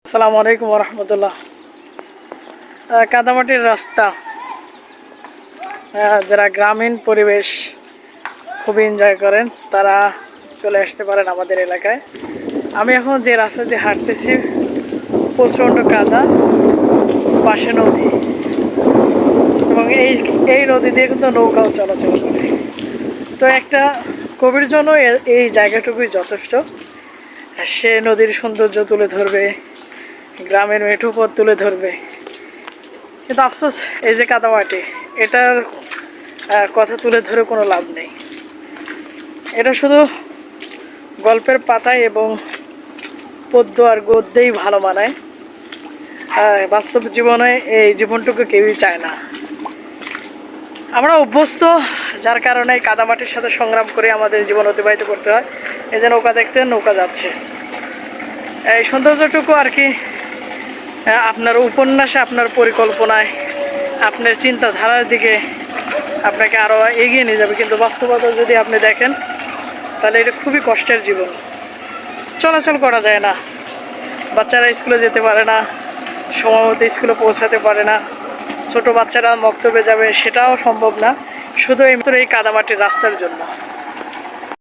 আসসালামু আলাইকুম রহমতুল্লাহ। কাদামাটির রাস্তা, যারা গ্রামীণ পরিবেশ খুবই এনজয় করেন তারা চলে আসতে পারেন আমাদের এলাকায়। আমি এখন যে রাস্তা দিয়ে হাঁটতেছি প্রচণ্ড কাদা, পাশে নদী, এবং এই নদী দিয়ে কিন্তু নৌকাও চলাচল করে। তো একটা কবির জন্য এই জায়গাটুকুই যথেষ্ট। সে নদীর সৌন্দর্য তুলে ধরবে, গ্রামের মেঠো পথ তুলে ধরবে, কিন্তু আফসোস এই যে কাদামাটি, এটার কথা তুলে ধরে কোনো লাভ নেই। এটা শুধু গল্পের পাতায় এবং পদ্য আর গদ্যেই ভালো মানায়। বাস্তব জীবনে এই জীবনটুকু কেউই চায় না। আমরা অভ্যস্ত, যার কারণে কাদামাটির সাথে সংগ্রাম করে আমাদের জীবন অতিবাহিত করতে হয়। এই যে নৌকা দেখছেন, নৌকা যাচ্ছে। এই সৌন্দর্যটুকু আর কি আপনার উপন্যাসে, আপনার পরিকল্পনায়, আপনার চিন্তাধারার দিকে আপনাকে আরও এগিয়ে নিয়ে যাবে, কিন্তু বাস্তবতা যদি আপনি দেখেন তাহলে এটা খুবই কষ্টের জীবন। চলাচল করা যায় না, বাচ্চারা স্কুলে যেতে পারে না, সময় মতো স্কুলে পৌঁছাতে পারে না, ছোটো বাচ্চারা মক্তবে যাবে সেটাও সম্ভব না, শুধু এই কাদামাটির রাস্তার জন্য।